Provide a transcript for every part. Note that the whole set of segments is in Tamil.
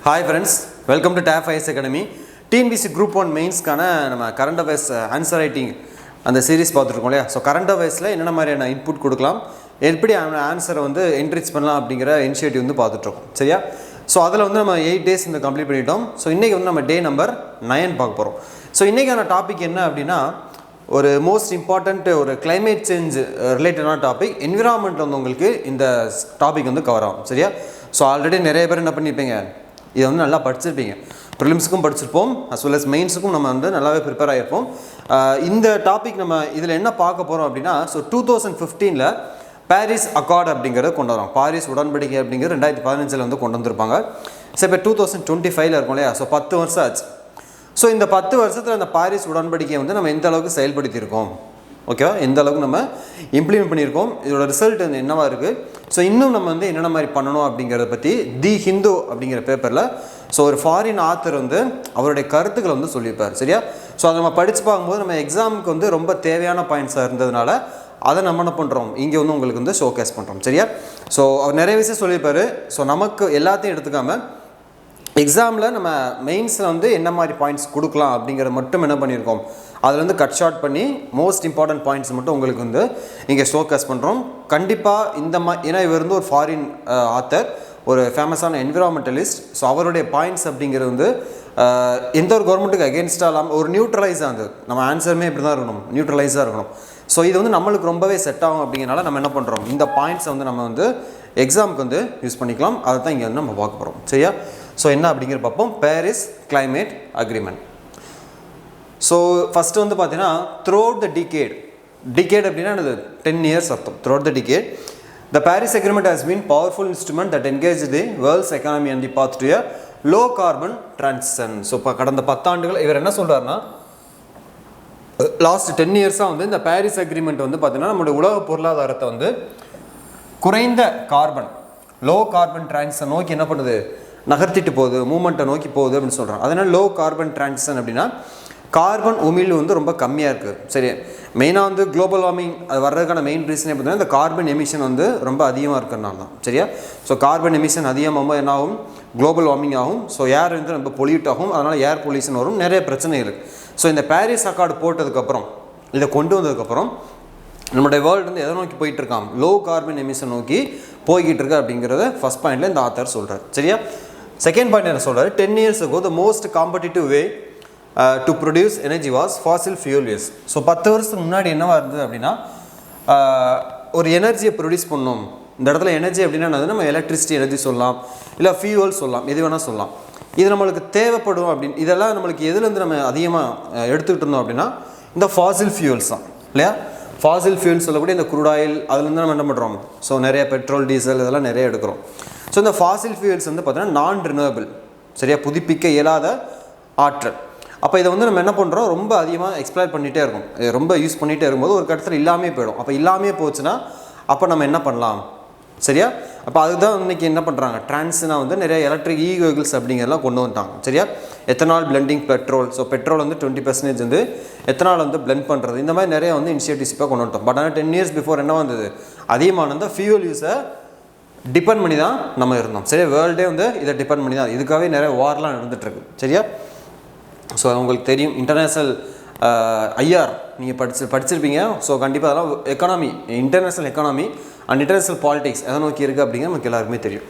Hi friends, welcome to TAFIS Academy. TNPsc Group 1 Mains நம்ம current affairs answer writing அந்த சீரிஸ் பார்த்துருக்கோம் இல்லையா. ஸோ கரண்ட் அஃபேர்ஸில் என்னென்ன மாதிரியான இன்புட் கொடுக்கலாம், எப்படி ஆன்சரை வந்து என்ரிச் பண்ணலாம் அப்படிங்கிற இனிஷியேட்டிவ் வந்து பார்த்துட்ருக்கோம் சரியா. ஸோ அதில் வந்து நம்ம 8 days வந்து கம்ப்ளீட் பண்ணிட்டோம். ஸோ இன்றைக்கி வந்து நம்ம டே நம்பர் 9 பார்க்க போகிறோம். ஸோ இன்றைக்கான டாபிக் என்ன அப்படின்னா, ஒரு மோஸ்ட் இம்பார்ட்டண்ட் ஒரு கிளைமேட் சேஞ்ச் ரிலேட்டடான டாபிக். என்விரான்மெண்ட் வந்து உங்களுக்கு இந்த டாபிக் வந்து கவர் ஆகும் சரியா. ஸோ ஆல்ரெடி நிறைய பேர் என்ன பண்ணியிருப்பீங்க, இதை வந்து நல்லா படிச்சிருப்பீங்க. ப்ரிலிம்ஸுக்கும் படிச்சிருப்போம், அஸ் வெல் அஸ் மெயின்ஸுக்கும் நம்ம வந்து நல்லாவே ப்ரிப்பேர் ஆகிருப்போம். இந்த டாபிக் நம்ம இதில் என்ன பார்க்க போகிறோம் அப்படின்னா, ஸோ 2015 பாரிஸ் அக்கார்டு அப்படிங்கிறத கொண்டு வரோம். பாரிஸ் உடன்படிக்கை அப்படிங்கிறது 2015 வந்து கொண்டு வந்திருப்பாங்க. ஸோ இப்போ 2025 இருக்கும் இல்லையா. ஸோ 10 வருஷம் ஆச்சு. ஸோ இந்த 10 வருஷத்தில் அந்த பாரிஸ் உடன்படிக்கையை வந்து நம்ம எந்த அளவுக்கு செயல்படுத்தியிருக்கோம், ஓகேவா, எந்த அளவுக்கு நம்ம இம்ப்ளிமெண்ட் பண்ணியிருக்கோம், இதோட ரிசல்ட் வந்து என்னவா இருக்குது, ஸோ இன்னும் நம்ம வந்து என்னென்ன மாதிரி பண்ணணும் அப்படிங்கிறத பற்றி தி ஹிந்து அப்படிங்கிற பேப்பரில் ஸோ ஒரு ஃபாரின் ஆத்தர் வந்து அவருடைய கருத்துக்களை வந்து சொல்லியிருப்பார் சரியா. ஸோ அதை நம்ம படித்து பார்க்கும்போது நம்ம எக்ஸாமுக்கு வந்து ரொம்ப தேவையான பாயிண்ட்ஸாக இருந்ததுனால அதை நம்ம என்ன பண்ணுறோம், இங்கே வந்து உங்களுக்கு வந்து ஷோகேஸ் பண்ணுறோம் சரியா. ஸோ அவர் நிறைய விஷயம் சொல்லியிருப்பார். ஸோ நமக்கு எல்லாத்தையும் எடுத்துக்காமல் எக்ஸாமில் நம்ம மெயின்ஸில் வந்து என்ன மாதிரி பாயிண்ட்ஸ் கொடுக்கலாம் அப்படிங்கிறத மட்டும் என்ன பண்ணியிருக்கோம், அதில் வந்து கட் ஷார்ட் பண்ணி மோஸ்ட் இம்பார்ட்டன்ட் பாயிண்ட்ஸ் மட்டும் உங்களுக்கு வந்து இங்கே ஷோகேஸ் பண்ணுறோம். கண்டிப்பாக இந்த ஏன்னா இவர் வந்து ஒரு ஃபாரின் ஆத்தர், ஒரு ஃபேமஸான என்விரான்மெண்டலிஸ்ட். ஸோ அவருடைய பாயிண்ட்ஸ் அப்படிங்கிறது வந்து எந்த ஒரு கவர்மெண்ட்டுக்கு அகேன்ஸ்டாக இல்லாமல் ஒரு நியூட்ரலைஸாக இருந்தது. நம்ம ஆன்சருமே இப்படி தான் இருக்கணும், நியூட்ரலைஸாக இருக்கணும். ஸோ இது வந்து நம்மளுக்கு ரொம்பவே செட் ஆகும் அப்படிங்கிறனால நம்ம என்ன பண்ணுறோம், இந்த பாயிண்ட்ஸை வந்து நம்ம வந்து எக்ஸாமுக்கு வந்து யூஸ் பண்ணிக்கலாம். அதை தான் இங்கே வந்து நம்ம பார்க்க போகிறோம் சரியா. ஸோ என்ன அப்படிங்கிற பார்ப்போம். Paris climate agreement. So first வந்து பார்த்தீங்கன்னா த்ரூஅவுட் த டிகேட் அப்படின்னா அது 10 years அர்த்தம். Throughout the decade the Paris Agreement has been powerful instrument that engaged the world's economy and the path to a low carbon transition. So இப்போ கடந்த 10 ஆண்டுகள் இவர் என்ன சொல்கிறாருன்னா, லாஸ்ட் 10 years வந்து இந்த பாரிஸ் அக்ரிமெண்ட் வந்து பார்த்தீங்கன்னா நம்மளுடைய உலக பொருளாதாரத்தை வந்து குறைந்த கார்பன் லோ கார்பன் டிரான்சிஷன் நோக்கி என்ன பண்ணுது, நகர்த்திட்டு போகுது, மூமெண்ட்டை நோக்கி போகுது அப்படின்னு சொல்கிறாங்க. அதனால் லோ கார்பன் டிரான்சிஷன் அப்படின்னா கார்பன் உமிழ்வு வந்து ரொம்ப கம்மியாக இருக்குது சரி. மெயினாக வந்து குளோபல் வார்மிங் அது வர்றதுக்கான மெயின் ரீசனே பார்த்தீங்கன்னா இந்த கார்பன் எமிஷன் வந்து ரொம்ப அதிகமாக இருக்கிறனால தான் சரியா. ஸோ கார்பன் எமிஷன் அதிகமாக என்ன ஆகும், குளோபல் வார்மிங் ஆகும். ஸோ ஏர் வந்து ரொம்ப பொல்யூட் ஆகும், அதனால் ஏர் பொல்யூஷன் வரும், நிறைய பிரச்சனை இருக்குது. ஸோ இந்த பாரிஸ் அக்கார்டு போட்டதுக்கப்புறம், இதை கொண்டு வந்ததுக்கப்புறம் நம்மளுடைய வேர்ல்டு வந்து எதை நோக்கி போயிட்டுருக்கான், லோ கார்பன் எமிஷன் நோக்கி போய்கிட்டு இருக்கு அப்படிங்கிறத ஃபஸ்ட் பாயிண்டில் இந்த ஆத்தர் சொல்கிறார் சரியா. செகண்ட் பாயிண்ட் என்ன சொல்கிறார், 10 years ago the most competitive way to produce energy was fossil fuel use. So 10 வருஷத்துக்கு முன்னாடி என்னவா இருந்தது அப்படின்னா, ஒரு எனர்ஜியை ப்ரொடியூஸ் பண்ணணும். இந்த இடத்துல எனர்ஜி அப்படின்னா நம்ம எலக்ட்ரிசிட்டி எனர்ஜி சொல்லலாம், இல்லை ஃபியூவல் சொல்லலாம், எது வேணால் சொல்லலாம். இது நம்மளுக்கு தேவைப்படும் அப்படின்னு இதெல்லாம் நம்மளுக்கு எதுலேருந்து நம்ம அதிகமாக எடுத்துக்கிட்டு இருந்தோம் அப்படின்னா இந்த ஃபாசில் ஃபியூல்ஸ் தான் இல்லையா. ஃபாசில் ஃபியூல் சொல்லக்கூடிய இந்த குரூட் ஆயில் அதுலேருந்து நம்ம என்ன பண்ணுறோம், ஸோ நிறைய பெட்ரோல் டீசல் இதெல்லாம் நிறைய எடுக்கிறோம். ஸோ இந்த ஃபாசில் ஃபியூல்ஸ் வந்து பார்த்தீங்கன்னா நான் ரினியூவபிள் சரியா, புதுப்பிக்க இயலாத ஆற்றல். அப்போ இதை வந்து நம்ம என்ன பண்ணுறோம், ரொம்ப அதிகமாக எக்ஸ்ப்ளாய்ட் பண்ணிகிட்டே இருக்கும், ரொம்ப யூஸ் பண்ணிகிட்டே இருக்கும்போது ஒரு கட்டத்தில் இல்லாமே போயிடும். அப்போ இல்லாமே போச்சுன்னா அப்போ நம்ம என்ன பண்ணலாம் சரியா. அப்போ அதுதான் இன்றைக்கி என்ன பண்ணுறாங்க, டிரான்ஸ்னா வந்து நிறைய எலக்ட்ரிக் வெஹிக்கிள்ஸ் அப்படிங்கிறதெல்லாம் கொண்டு வந்துட்டாங்க சரியா. Ethanol blending petrol, so petrol வந்து 20% வந்து எத்தனால் வந்து பிளெண்ட் பண்ணுறது, இந்த மாதிரி நிறைய வந்து இனிஷியேட்டிவ்ஸ் இப்போ கொண்டு வந்துட்டோம். பட் ஆனால் 10 years பிஃபோர் என்ன வந்தது, அதிகமான இந்த ஃபியூல் யூஸை டிபெண்ட் பண்ணி தான் நம்ம இருந்தோம் சரியா. வேர்ல்டே வந்து இதை டிபெண்ட் பண்ணி தான், இதுக்காகவே நிறைய வார்லாம் நடந்துகிட்ருக்கு சரியா. ஸோ உங்களுக்கு தெரியும் இன்டர்நேஷ்னல் ஐஆர் நீங்கள் படிச்சிருப்பீங்க. ஸோ கண்டிப்பாக அதெல்லாம் economy, international economy and international politics எதை நோக்கி இருக்குது அப்படிங்கிறது நமக்கு எல்லாருக்குமே தெரியும்.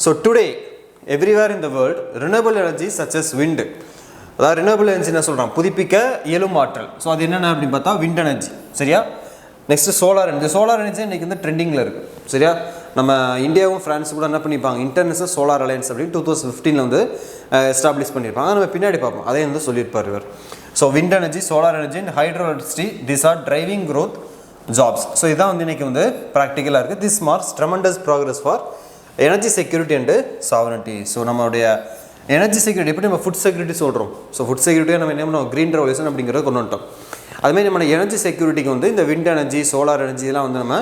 So today everywhere in the world renewable energy such as wind, அதாவது ரினியூவபிள் எனர்ஜி என்ன சொல்கிறான், புதுப்பிக்க இயலும் ஆற்றல். ஸோ அது என்னென்ன அப்படின்னு பார்த்தா விண்ட் எனர்ஜி சரியா. Next solar energy. Solar energy இன்றைக்கி வந்து ட்ரெண்டிங்கில் இருக்குது சரியா. நம்ம இந்தியாவும் ஃப்ரான்ஸும் கூட என்ன பண்ணியிருப்பாங்க, இன்டர்நேஷனல் சோலார் அலையன்ஸ் அப்படின்னு 2015 வந்து எஸ்டாப்ளிஷ் பண்ணியிருப்பாங்க. நம்ம பின்னாடி பார்ப்போம், அதே வந்து சொல்லியிருப்பார் இவர். So wind energy, solar energy and hydro electricity this are driving growth jobs. So இதான் வந்து இன்றைக்கி வந்து ப்ராக்டிக்கலாக இருக்குது. This marks tremendous progress for energy security and sovereignty. So நம்மளுடைய எனர்ஜி செக்யூரிட்டி எப்படி நம்ம ஃபுட் செக்யூரிட்டி சொல்கிறோம், ஸோ ஃபுட் செக்யூரிட்டியாக நம்ம என்ன பண்ணோம், க்ரீன் ரெவல்யூஷன் அப்படிங்கிறத கொண்டு வந்துட்டோம். அதுமாதிரி நம்ம எனர்ஜி செக்யூரிட்டிக்கு வந்து இந்த விண்ட் எனர்ஜி, சோலார் எனர்ஜி இதெல்லாம் வந்து நம்ம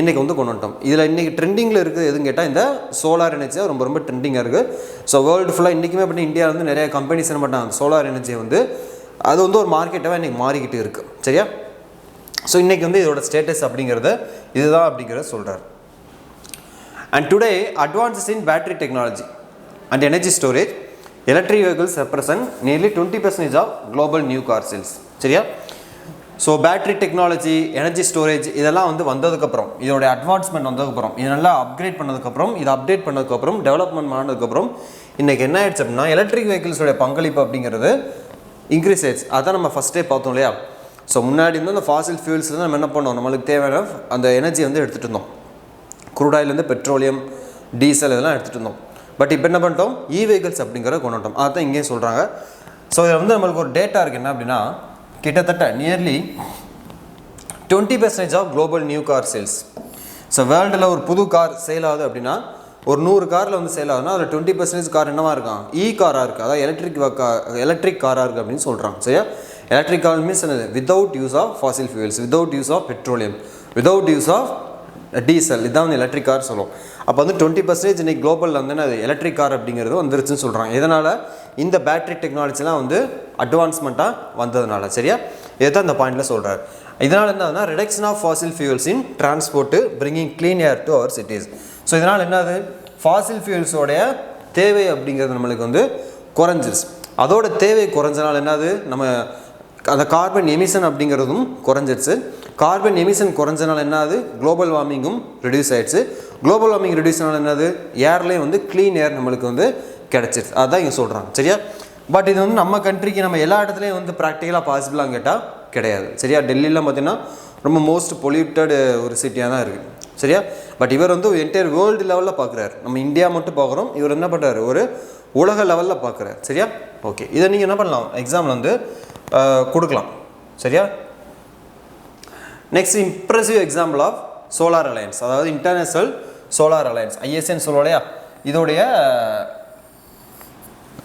இன்றைக்கி வந்து கொண்டு வந்துட்டோம். இதில் இன்றைக்கி ட்ரெண்டிங்கில் இருக்குது எதுன்னு கேட்டால் இந்த சோலார் எனர்ஜியாக ரொம்ப ரொம்ப ட்ரெண்டிங்காக இருக்குது. ஸோ வேர்ல்டு ஃபுல்லாக இன்றைக்குமே பண்ணி இந்தியாவில் வந்து நிறைய கம்பெனிஸ் என்ன பண்ணாங்க, சோலார் எனர்ஜியை வந்து அது வந்து ஒரு மார்க்கெட்டாக இன்றைக்கி மாறிக்கிட்டு இருக்குது சரியா. ஸோ இன்றைக்கி வந்து இதோட ஸ்டேட்டஸ் அப்படிங்கிறது இதுதான் அப்படிங்கிறத சொல்கிறார். And today advances in battery technology and energy storage, electric vehicles represent nearly 20% of global new car sales. சரியா? So battery technology, energy storage இதெல்லாம் வந்து வந்ததுக்கப்புறம், இதோடைய அட்வான்ஸ்மெண்ட் வந்ததுக்கப்புறம், இதெல்லாம் அப்கிரேட் பண்ணதுக்கப்புறம், இதை அப்டேட் பண்ணதுக்கப்புறம், டெவலப்மெண்ட் ஆனதுக்கப்புறம் இன்றைக்கி என்ன ஆயிடுச்சு அப்படின்னா எலக்ட்ரிக் வெஹிக்கிள்ஸோடைய பங்களிப்பு அப்படிங்கிறது இன்க்ரீஸ் ஆயிடுச்சு. அதான் நம்ம ஃபஸ்ட்டே பார்த்தோம் இல்லையா? ஸோ முன்னாடி வந்து அந்த ஃபாசில் ஃபியூல்ஸில் நம்ம என்ன பண்ணோம், நம்மளுக்கு தேவையான அந்த எனர்ஜி வந்து எடுத்துகிட்டு இருந்தோம். க்ரூட் ஆயிலேருந்து பெட்ரோலியம், டீசல் இதெல்லாம் எடுத்துகிட்டு இருந்தோம். பட் இப்போ என்ன பண்ணிட்டோம், இ வெஹிக்கிள்ஸ் அப்படிங்கிறத கொண்டு வந்துட்டோம். அதுதான் இங்கேயும் சொல்கிறாங்க. ஸோ இதில் வந்து நம்மளுக்கு ஒரு டேட்டா இருக்குது. என்ன அப்படின்னா கிட்டத்தட்ட nearly 20% of global new car sales. So வேர்ல்டில் ஒரு புது கார் சேல் ஆகுது அப்படின்னா, ஒரு 100 காரில் வந்து சேல் ஆகுதுன்னா அதில் 20% கார் என்னவா இருக்கான், இ காராக இருக்குது, அதாவது எலக்ட்ரிக் காராக இருக்குது அப்படின்னு சொல்கிறாங்க. சரியா? எலக்ட்ரிக் கார் மீன்ஸ் என்னது, without use of fossil fuels, without use of petroleum, without use of diesel, இதான் வந்து எலக்ட்ரிக் கார் சொல்லுவோம். அப்போ வந்து 20% இன்னைக்கு குளோபலில் வந்து அது எலக்ட்ரிக் கார் அப்படிங்கிறது வந்துருச்சுன்னு சொல்கிறாங்க. இதனால் இந்த பேட்டரி டெக்னாலஜிலாம் வந்து அட்வான்ஸ்மெண்ட்டாக வந்ததுனால. சரியா? இதுதான் இந்த பாயிண்டில் சொல்கிறார். இதனால் என்னதுன்னா reduction of fossil fuels in transport bringing clean air to our cities. So இதனால் என்னது, ஃபாசில் ஃபியூல்ஸோடைய தேவை அப்படிங்கிறது நம்மளுக்கு வந்து குறைஞ்சிருச்சு. அதோட தேவை குறைஞ்சனால என்னது, நம்ம அந்த கார்பன் எமிஷன் அப்படிங்கிறதும் குறைஞ்சிருச்சு. கார்பன் எமிஷன் குறைஞ்சனால என்னது, குளோபல் வார்மிங்கும் ரெடியூஸ் ஆகிடுச்சு. குளோபல் வார்மிங் ரெடியூஸ் ஆனால் என்னது, ஏர்லேயும் வந்து க்ளீன் ஏர் நம்மளுக்கு வந்து கிடச்சிருச்சு. அதுதான் இங்கே சொல்கிறாங்க. சரியா? பட் இது வந்து நம்ம கண்ட்ரிக்கு நம்ம எல்லா இடத்துலையும் வந்து ப்ராக்டிக்கலாக பாசிபிளாக கேட்டால் கிடையாது. சரியா? டெல்லிலாம் பார்த்திங்கன்னா ரொம்ப மோஸ்ட் பொல்யூட்டட் ஒரு சிட்டியாக தான் இருக்குது. சரியா? பட் இவர் வந்து என்டையர் வேர்ல்டு லெவலில் பார்க்குறாரு. நம்ம இந்தியா மட்டும் பார்க்குறோம், இவர் என்ன பண்ணுறாரு, ஒரு உலக லெவலில் பார்க்குறாரு. சரியா? ஓகே, இதை நீங்கள் என்ன பண்ணலாம், எக்ஸாமில் வந்து கொடுக்கலாம். சரியா? Next impressive example of solar alliance, அதாவது இன்டர்நேஷனல் சோலார் அலையன்ஸ், ஐஎஸ்என்னு சொல்லுவோம் இல்லையா, இதோடைய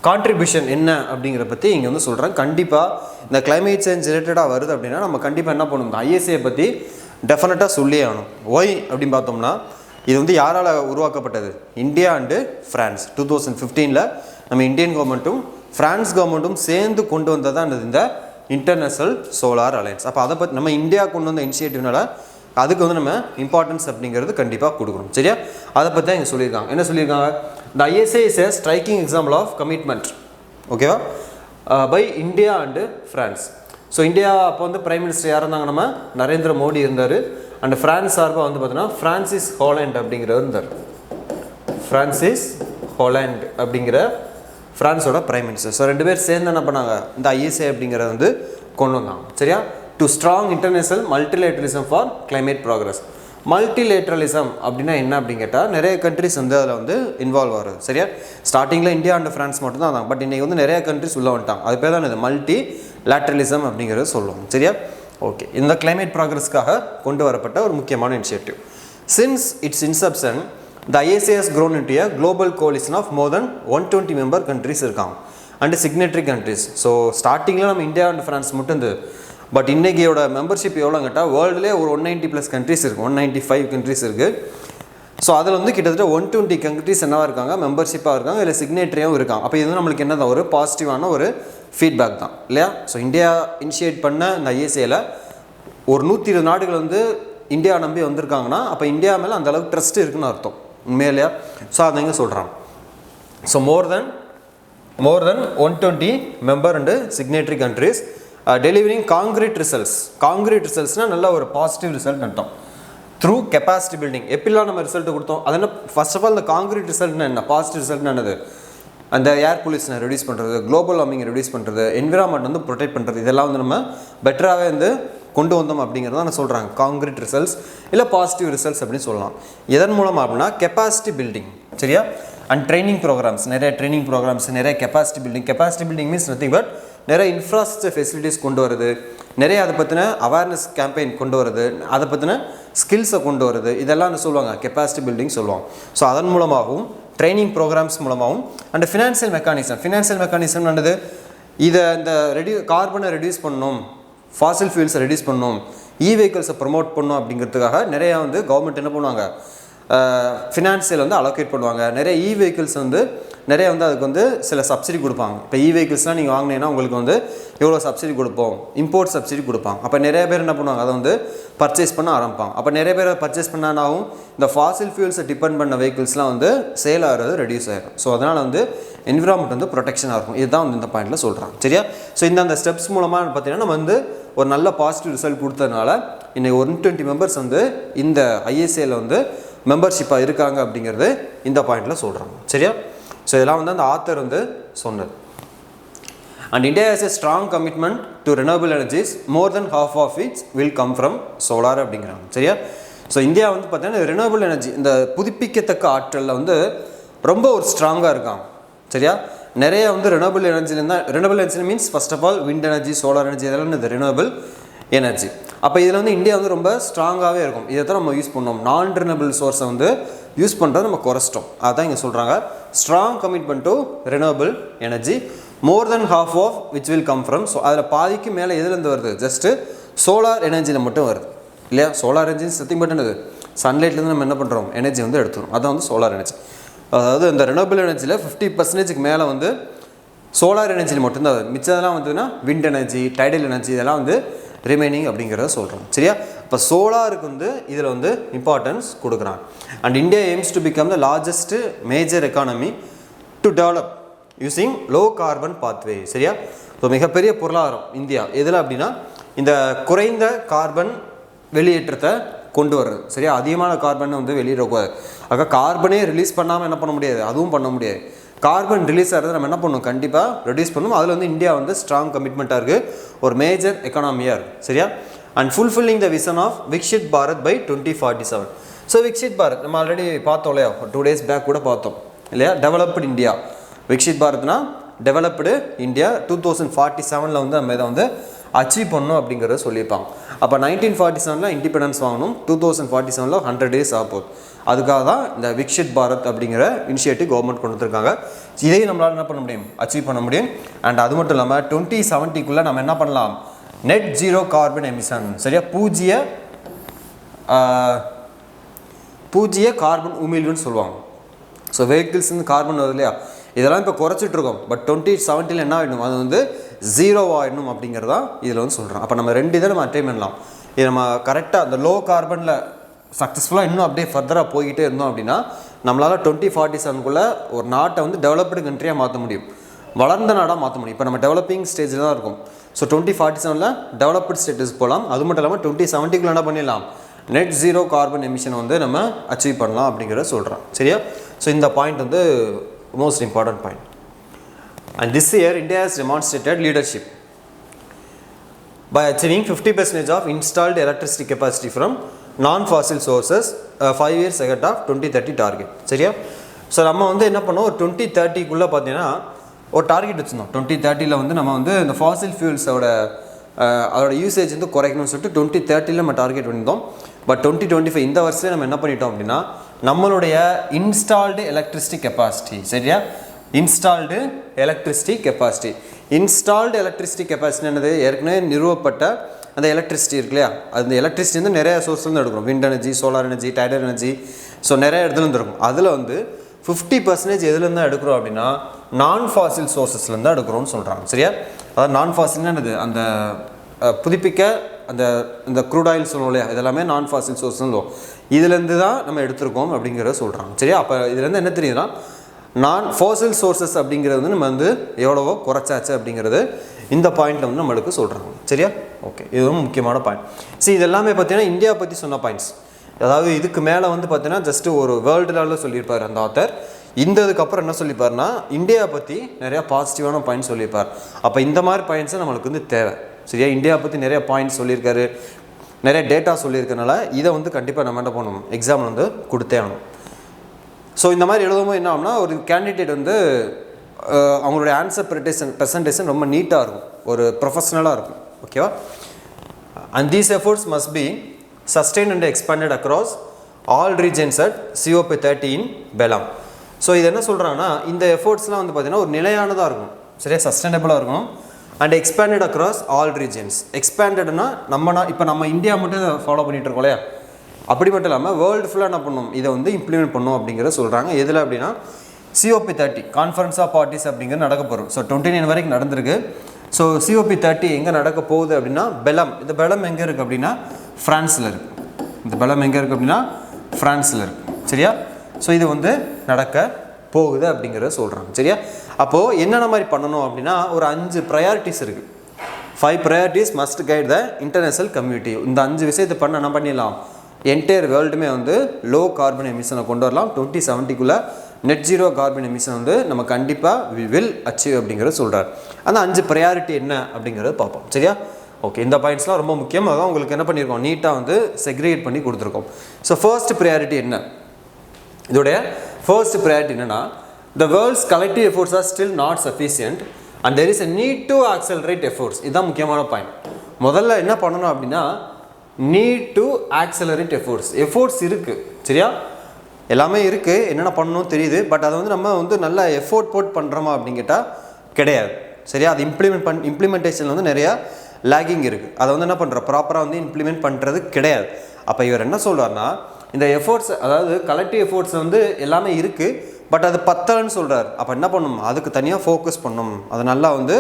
கான்ட்ரிபியூஷன் என்ன அப்படிங்கிற பற்றி இங்கே வந்து சொல்கிறேன். கண்டிப்பாக இந்த கிளைமேட் சேஞ்ச் ரிலேட்டடாக வருது அப்படின்னா நம்ம கண்டிப்பாக என்ன பண்ணணும், இந்த ஐஎஸ்ஏ பற்றி டெஃபினட்டாக சொல்லியே ஆகணும். ஒய் அப்படின்னு பார்த்தோம்னா இது வந்து யாரால் உருவாக்கப்பட்டது, இந்தியா அண்டு ஃப்ரான்ஸ். 2015 நம்ம இந்தியன் கவர்மெண்ட்டும் ஃப்ரான்ஸ் கவர்மெண்ட்டும் சேர்ந்து கொண்டு வந்ததான் இந்த இன்டர்நேஷனல் சோலார் அலையன்ஸ். அப்போ அதை பற்றி நம்ம இந்தியா கொண்டு வந்த இனிஷியேட்டிவ்னால அதுக்கு வந்து நம்ம இம்பார்ட்டன்ஸ் அப்படிங்கிறது கண்டிப்பாக கொடுக்கணும். சரியா? அதை பற்றி தான் இங்கே சொல்லியிருக்காங்க. என்ன சொல்லியிருக்காங்க, the ISA is a striking example of commitment, ஓகேவா, by India and France. So India அப்போ வந்து பிரைம் மினிஸ்டர் யார் இருந்தாங்க, நம்ம நரேந்திர மோடி இருந்தார். அண்ட் ஃப்ரான்ஸ் சார்பாக வந்து பார்த்தீங்கன்னா ஃப்ரான்சிஸ் ஹாலண்ட் அப்படிங்கிறவர் இருந்தார். ஃப்ரான்சிஸ் ஹாலண்ட் அப்படிங்கிற ஃப்ரான்ஸோட பிரைம் மினிஸ்டர். ஸோ ரெண்டு பேர் சேர்ந்து என்ன பண்ணாங்க, இந்த ஐஎஸ்ஏ அப்படிங்கிறத வந்து கொண்டு வந்தாங்க. சரியா? To strong international multilateralism for climate progress. Multilateralism அப்படின்னா என்ன அப்படின்னு கேட்டால் நிறைய கண்ட்ரிஸ் வந்து அதில் வந்து இன்வால்வ் ஆகுது. சரியா? ஸ்டார்டிங்கில் இந்தியா அண்ட் ஃப்ரான்ஸ் மட்டும் தான் இருந்தாங்க. பட் இன்றைக்கி வந்து நிறைய கண்ட்ரிஸ் உள்ள வந்துட்டாங்க. அது பேர் தான் இது மல்டி லேட்டரலிசம் அப்படிங்கிறத சொல்லுவோம். சரியா? ஓகே, இந்த கிளைமேட் ப்ராக்ரஸ்க்காக கொண்டு வரப்பட்ட ஒரு முக்கியமான initiative. Since it's Inception the ISA has grown into a global coalition of more than 120 member countries இருக்காங்க அண்ட் சிக்னேட்டரி கண்ட்ரிஸ். ஸோ ஸ்டார்டிங்கில் நம்ம இந்தியா அண்ட் ஃப்ரான்ஸ் மட்டும் இருந்தது. பட் இன்றைக்கியோட மெம்பர்ஷிப் எவ்வளோ கேட்டால் வேர்ல்டுலேயே ஒரு 190+ கண்ட்ரிஸ் இருக்குது, 195 கண்ட்ரிஸ் இருக்குது. ஸோ அதில் வந்து கிட்டத்தட்ட 120 கண்ட்ரிஸ் என்னவாக இருக்காங்க, மெம்பர்ஷிப்பாக இருக்காங்க, இல்லை சிக்னேட்டரியாகவும் இருக்காங்க. அப்போ இது வந்து நம்மளுக்கு என்ன தான், ஒரு பாசிட்டிவான ஒரு ஃபீட்பேக் தான் இல்லையா? ஸோ இந்தியா இனிஷியேட் பண்ண இந்த ஐஎஸ்ஏல ஒரு 120 நாடுகள் வந்து இந்தியா நம்பி வந்திருக்காங்கன்னா அப்போ இந்தியா மேலே அந்தளவுக்கு ட்ரஸ்ட் இருக்குன்னு அர்த்தம், உண்மையிலையா? ஸோ அதை இங்கே சொல்கிறாங்க. So more than 120 member and signatory countries delivering concrete results. Concrete ரிசல்ட்ஸ்னால் நல்ல ஒரு பாசிட்டிவ் ரிசல்ட் அர்த்தம். த்ரூ கெப்பாசிட்டி பில்டிங் எப்படிலாம் நம்ம ரிசல்ட் கொடுத்தோம், அது என்ன, ஃபர்ஸ்ட் ஆஃப் ஆல் இந்த காங்கிரீட் ரிசல்ட்னா என்ன, பாசிட்டிவ் ரிசல்ட்னா என்னது, அந்த ஏர் பொல்யூஷனை ரெடியூஸ் பண்ணுறது, குளோபல் வார்மிங்கை ரெடியூஸ் பண்ணுறது, என்விரான்மெண்ட் வந்து ப்ரொடெக்ட் பண்ணுறது, இதெல்லாம் வந்து நம்ம பெட்டராகவே வந்து கொண்டு வந்தோம் அப்படிங்கிறத நான் சொல்கிறாங்க. காங்கிரீட் ரிசல்ட்ஸ் இல்லை பாசிட்டிவ் ரிசல்ட்ஸ் அப்படின்னு சொல்லலாம். எதன் மூலமாக அப்படின்னா கெப்பாசிட்டி பில்டிங். சரியா? அண்ட் ட்ரைனிங் ப்ரோக்ராம்ஸ், நிறைய ட்ரைனிங் ப்ரோக்ராம்ஸ், நிறைய capacity building. Capacity building means nothing but நிறைய இன்ஃப்ராஸ்ட்ரக்சர் ஃபெசிலிட்டிஸ் கொண்டு வருது, நிறைய அதை பற்றின அவேர்னஸ் கேம்பெயின் கொண்டு வருது, அதை பற்றின ஸ்கில்ஸை கொண்டு வருது, இதெல்லாம் என்ன சொல்லுவாங்க, கெப்பாசிட்டி பில்டிங் சொல்லுவாங்க. ஸோ அதன் மூலமாகவும் ட்ரைனிங் ப்ரோக்ராம்ஸ் மூலமாகவும் அண்ட் ஃபினான்ஷியல் மெக்கானிசம் என்னது, இதை இந்த கார்பனை ரெடியூஸ் பண்ணணும், ஃபாசில் ஃபியூல்ஸை ரெடியூஸ் பண்ணணும், இ வெஹிக்கிள்ஸை ப்ரொமோட் பண்ணணும் அப்படிங்கிறதுக்காக நிறையா வந்து கவர்மெண்ட் என்ன பண்ணுவாங்க, ஃபினான்ஷியல் வந்து அலோகேட் பண்ணுவாங்க. நிறைய இ வெஹிக்கிள்ஸ் வந்து நிறைய வந்து அதுக்கு வந்து சில சப்சிடி கொடுப்பாங்க. இப்போ வெஹிக்கிள்ஸ்லாம் நீங்கள் வாங்கினீங்கன்னா உங்களுக்கு வந்து எவ்வளோ சப்சிடி கொடுப்போம், இம்போர்ட் சப்சிடி கொடுப்பாங்க. அப்போ நிறைய பேர் என்ன பண்ணுவாங்க, அதை வந்து பர்ச்சேஸ் பண்ண ஆரம்பிப்பாங்க. அப்போ நிறைய பேர் பர்ச்சேஸ் பண்ணாலும் இந்த ஃபாசில் ஃபியூல்ஸை டிபெண்ட் பண்ண வெஹிக்கிள்ஸ்லாம் வந்து சேல் ஆகிறது ரெடியூஸ் ஆகிடும். ஸோ அதனால் வந்து என்விரான்மெண்ட் வந்து ப்ரொடெக்ஷனாக இருக்கும். இதுதான் வந்து இந்த பாயிண்டில் சொல்கிறாங்க. சரியா? ஸோ இந்த ஸ்டெப்ஸ் மூலமாக பார்த்தீங்கன்னா நம்ம வந்து ஒரு நல்ல பாசிட்டிவ் ரிசல்ட் கொடுத்ததுனால இன்னைக்கு 120 மெம்பர்ஸ் வந்து இந்த ஐஎஸ்ஏல வந்து மெம்பர்ஷிப்பாக இருக்காங்க அப்படிங்கிறது இந்த பாயிண்டில் சொல்கிறாங்க. சரியா? ஸோ இதெல்லாம் வந்து அந்த ஆத்தர் வந்து சொன்னது. And India has a strong commitment to renewable energies. More than half of it will come from solar அப்படிங்கிறாங்க. சரியா? ஸோ இந்தியா வந்து பார்த்தீங்கன்னா ரினியூவபிள் எனர்ஜி, இந்த புதுப்பிக்கத்தக்க ஆற்றலில் வந்து ரொம்ப ஒரு ஸ்ட்ராங்காக இருக்காங்க. சரியா? நிறைய வந்து ரினியூவபிள் எனர்ஜிலேருந்து தான், renewable energy means first of all wind energy, solar energy, இதெல்லாம் இந்த ரினியூவபிள் எனர்ஜி. அப்போ இதில் வந்து இந்தியா வந்து ரொம்ப ஸ்ட்ராங்காகவே இருக்கும். இதை தான் நம்ம யூஸ் பண்ணோம். நான் ரினியூவபிள் சோர்ஸை வந்து யூஸ் பண்ணுறதை நம்ம குறைச்சிட்டோம். அதான் இங்கே சொல்கிறாங்க, strong commitment to renewable energy, more then half of which will come from. So அதில் பாதிக்கு மேலே எதுலேருந்து வருது, ஜஸ்ட்டு சோலார் எனர்ஜியில் மட்டும் வருது இல்லையா? சோலார் எனர்ஜி சத்தியம் பட்டுனது சன்லைட்லேருந்து நம்ம என்ன பண்ணுறோம், எனர்ஜி வந்து எடுத்துக்கிறோம். அதான் வந்து சோலார் எனர்ஜி. அதாவது இந்த ரினியூவபிள் எனர்ஜியில் 50% மேலே வந்து சோலார் எனர்ஜியில் மட்டும்தான் வருது. மிச்சதெல்லாம் வந்துன்னா விண்ட் எனர்ஜி, டைடல் எனர்ஜி, இதெல்லாம் வந்து ரிமைனிங் அப்படிங்கிறத சொல்கிறோம். சரியா? இப்போ சோலாருக்கு வந்து இதில் வந்து இம்பார்ட்டன்ஸ் கொடுக்குறாங்க. And India AIIMS to become the largest major economy to develop using low carbon pathway. சரியா? ஸோ மிகப்பெரிய பொருளாதாரம் இந்தியா எதில் அப்படின்னா இந்த குறைந்த கார்பன் வெளியேற்றத்தை கொண்டு வர்றது. சரியா? அதிகமான கார்பன் வந்து வெளியிடக்கூடாது. ஆக கார்பனே ரிலீஸ் பண்ணாமல் என்ன பண்ண முடியாது, அதுவும் பண்ண முடியாது. கார்பன் ரிலீஸ் ஆகிறது நம்ம என்ன பண்ணணும், கண்டிப்பாக ரெடியூஸ் பண்ணணும். அதில் வந்து இந்தியா வந்து ஸ்ட்ராங் கமிட்மெண்ட்டாக இருக்குது, ஒரு மேஜர் எக்கானமியாக இருக்குது. சரியா? And fulfilling the vision of Viksit Bharat by 2047. So Viksit Bharat நம்ம ஆல்ரெடி பார்த்தோம் இல்லையா, 2 days பேக் கூட பார்த்தோம் இல்லையா, டெவலப்டு இந்தியா. விக்ஷித் பாரத்னா டெவலப்டு இந்தியா 2047 வந்து நம்ம இதை வந்து அச்சீவ் பண்ணணும் அப்படிங்கிறத சொல்லியிருப்பாங்க. அப்போ 1947 இண்டிபெண்டன்ஸ் வாங்கணும், 2047 100 days ஆகும். அதுக்காக தான் இந்த விக்ஷித் பாரத் அப்படிங்கிற இனிஷியேட்டிவ் கவர்மெண்ட் கொண்டு வந்திருக்காங்க. இதையும் நம்மளால் என்ன பண்ண முடியும், அச்சீவ் பண்ண முடியும். அண்ட் அது மட்டும் இல்லாமல் 2070 நம்ம என்ன பண்ணலாம், நெட் ஜீரோ கார்பன் எமிஷன். சரியா? பூஜ்ஜிய கார்பன் உமிழ்வுன்னு சொல்லுவாங்க. ஸோ வெஹிக்கிள்ஸ் வந்து கார்பன் வருது இல்லையா, இதெல்லாம் இப்போ குறைச்சிட்ருக்கோம். பட் 2070 என்ன ஆகிடணும், அது வந்து 0 ஆகிடணும் அப்படிங்கிறதான் இதில் வந்து சொல்கிறோம். அப்போ நம்ம 2 இதை நம்ம அட்டைன் பண்ணலாம். இது நம்ம கரெக்டாக அந்த லோ கார்பனில் சக்ஸஸ்ஃபுல்லாக இன்னும் அப்படியே ஃபர்தராக போய்கிட்டே இருந்தோம் அப்படின்னா நம்மளால் 2047 ஒரு நாட்டை வந்து டெவலப்டு கண்ட்ரியாக மாற்ற முடியும், வளர்ந்த நாடாக மாற்ற முடியும். இப்போ நம்ம டெவலப்பிங் ஸ்டேஜில் தான் இருக்கும். ஸோ 2047 டெவலப்டு ஸ்டேட்டஸ் போகலாம். அது மட்டும் இல்லாமல் 2070 என்ன பண்ணிடலாம், நெட் ஜீரோ கார்பன் எமிஷனை வந்து நம்ம அச்சீவ் பண்ணலாம் அப்படிங்கிறத சொல்கிறோம். சரியா? ஸோ இந்த பாயிண்ட் வந்து most important point. And this year India has demonstrated leadership by achieving 50% of installed electricity capacity from non-fossil sources 5 years ahead of 2030 target. சரியா? ஸோ நம்ம வந்து என்ன பண்ணோம், ஒரு 2030 பார்த்தீங்கன்னா ஒரு டார்கெட் வச்சுருந்தோம். 2030 வந்து நம்ம வந்து இந்த ஃபாசில் ஃபியூல்ஸோட அதோட யூசேஜ் வந்து குறைக்கணும்னு சொல்லிட்டு 2030 நம்ம டார்கெட் பண்ணியிருந்தோம். பட் 2025 இந்த வருஷத்துல நம்ம என்ன பண்ணிட்டோம் அப்படின்னா நம்மளுடைய இன்ஸ்டால்டு எலக்ட்ரிசிட்டி கெப்பாசிட்டி, சரியா, இன்ஸ்டால்டு எலக்ட்ரிசிட்டி கெப்பாசிட்டி என்னது, ஏற்கனவே நிறுவப்பட்ட அந்த எலக்ட்ரிசிட்டி இருக்கு இல்லையா, அந்த எலக்ட்ரிசிட்டி வந்து நிறைய சோர்ஸ்லேருந்து எடுக்கிறோம். Wind energy, solar energy, tidal energy, so நிறைய இடத்துலேருந்து இருக்கும். அதில் வந்து 50% எதுலேருந்து எடுக்கிறோம் அப்படின்னா நான் ஃபாசில் சோர்ஸஸ்லேருந்து தான் எடுக்கிறோம்னு சொல்கிறாங்க. சரியா? அதாவது நான் ஃபாசில்னா என்னது, அந்த புதுப்பிக்க அந்த இந்த க்ரூட் ஆயில் சொல்லுவோம் இல்லையா, இதெல்லாமே நான் ஃபாசில் சோர்ஸ்னு சொல்லுவோம். இதுலேருந்து தான் நம்ம எடுத்திருக்கோம் அப்படிங்கிறத சொல்கிறாங்க. சரியா? அப்போ இதுலேருந்து என்ன தெரியுதுன்னா நான் ஃபாசில் சோர்ஸஸ் அப்படிங்கிறது வந்து நம்ம வந்து எவ்வளவோ குறைச்சாச்சு அப்படிங்கிறது இந்த பாயிண்டில் வந்து நம்மளுக்கு சொல்கிறாங்க. சரியா? ஓகே, இது ஒரு முக்கியமான பாயிண்ட். சரி, இது எல்லாமே பார்த்தீங்கன்னா இந்தியா பற்றி சொன்ன பாயிண்ட்ஸ். அதாவது இதுக்கு மேலே வந்து பார்த்தீங்கன்னா ஜஸ்ட்டு ஒரு வேர்ல்டு லெவலில் சொல்லியிருப்பார் அந்த ஆத்தர். இதுக்கப்புறம் என்ன சொல்லியிருப்பார்னா இந்தியா பற்றி நிறையா பாசிட்டிவான பாயிண்ட்ஸ் சொல்லியிருப்பார். அப்போ இந்த மாதிரி பாயிண்ட்ஸை நம்மளுக்கு வந்து தேவை. சரியா? இந்தியா பற்றி நிறைய பாயிண்ட்ஸ் சொல்லியிருக்காரு, நிறைய டேட்டா சொல்லியிருக்கனால இதை வந்து கண்டிப்பாக நம்ம என்ன பண்ணணும், எக்ஸாம் வந்து கொடுத்தே ஆகணும். ஸோ இந்த மாதிரி எழுதும்போது என்ன ஆகும்னா ஒரு கேண்டிடேட் வந்து அவங்களுடைய ஆன்சர் ப்ரெசன்டேஷன் ரொம்ப நீட்டாக இருக்கும், ஒரு ப்ரொஃபஷ்னலாக இருக்கும். ஓகேவா? And these efforts must be sustained and expanded across all regions at COP30 in Bellam. So இது என்ன சொல்கிறாங்கன்னா இந்த எஃபோர்ட்ஸ்லாம் வந்து பார்த்திங்கன்னா ஒரு நிலையானதாக இருக்கும். சரியா? சஸ்டைனபிளாக இருக்கணும். And expanded across all regions. எக்ஸ்பேண்டட்னா இப்போ நம்ம இந்தியா மட்டும் இதை ஃபாலோ பண்ணிகிட்டு இருக்கோம் இல்லையா, அப்படி மட்டும் இல்லாமல் வேர்ல்டு ஃபுல்லாக என்ன பண்ணணும், இதை வந்து இம்ப்ளிமெண்ட் பண்ணணும் அப்படிங்கிறத சொல்கிறாங்க. எதில் அப்படின்னா COP30 கான்ஃபரன்ஸ் ஆஃப் பார்ட்டிஸ் அப்படிங்கிறது நடக்க போகிறோம். ஸோ 29 வரைக்கும் நடந்திருக்கு. ஸோ COP30 எங்கே நடக்க போகுது அப்படின்னா பெலம். இந்த பெலம் எங்கே இருக்குது அப்படின்னா ஃப்ரான்ஸில் இருக்குது. இந்த பெலம் எங்கே இருக்குது அப்படின்னா ஃப்ரான்ஸில் இருக்குது. சரியா? ஸோ இது வந்து நடக்க போகுது அப்படிங்கிறத சொல்கிறாங்க. சரியா? அப்போது என்னென்ன மாதிரி பண்ணணும் அப்படின்னா ஒரு 5 ப்ரையாரிட்டிஸ் இருக்குது. 5 ப்ரையாரிட்டிஸ் மஸ்ட் கைட் த இன்டர்நேஷனல் கம்யூனிட்டி. இந்த 5 விஷயத்தை பண்ண என்ன பண்ணிடலாம், என்டையர் வேர்ல்டுமே வந்து லோ கார்பன் எமிஷனை கொண்டு வரலாம். 2070க்குள்ளே நெட் ஜீரோ கார்பன் எமிஷன் வந்து நம்ம கண்டிப்பாக வி வில் அச்சீவ் அப்படிங்கிறத சொல்கிறார். அந்த 5 ப்ரையாரிட்டி என்ன அப்படிங்கிறத பார்ப்போம். சரியா? ஓகே, இந்த பாயிண்ட்ஸ்லாம் ரொம்ப முக்கியம். அதான் உங்களுக்கு என்ன பண்ணியிருக்கோம், நீட்டாக வந்து செக்ரிகேட் பண்ணி கொடுத்துருக்கோம். ஸோ ஃபர்ஸ்ட் ப்ரையாரிட்டி என்ன, இதோடைய ஃபர்ஸ்ட் ப்ரையாரிட்டி என்னென்னா the world's collective efforts are still not sufficient and there is a need to accelerate efforts. இதுதான் முக்கியமான பாயிண்ட். முதல்ல என்ன பண்ணணும் அப்படின்னா need to accelerate efforts. Efforts இருக்குது. சரியா? எல்லாமே இருக்குது, என்னென்ன பண்ணணும் தெரியுது. பட் அதை வந்து நம்ம வந்து நல்லா எஃபோர்ட் போட் பண்ணுறோமா அப்படின்னு கேட்டால் கிடையாது. சரியா? அது இம்ப்ளிமெண்டேஷனில் வந்து நிறையா லேகிங் இருக்குது. அதை வந்து என்ன பண்ணுற ப்ராப்பராக வந்து இம்ப்ளிமெண்ட் பண்ணுறது கிடையாது. அப்போ இவர் என்ன சொல்கிறார்னா இந்த எஃபோர்ட்ஸ், அதாவது கலெக்டிவ் எஃபோர்ட்ஸ் வந்து எல்லாமே இருக்குது, பட் அது பத்தலன்னு சொல்கிறார். அப்போ என்ன பண்ணணும், அதுக்கு தனியாக ஃபோக்கஸ் பண்ணணும், அதை நல்லா வந்து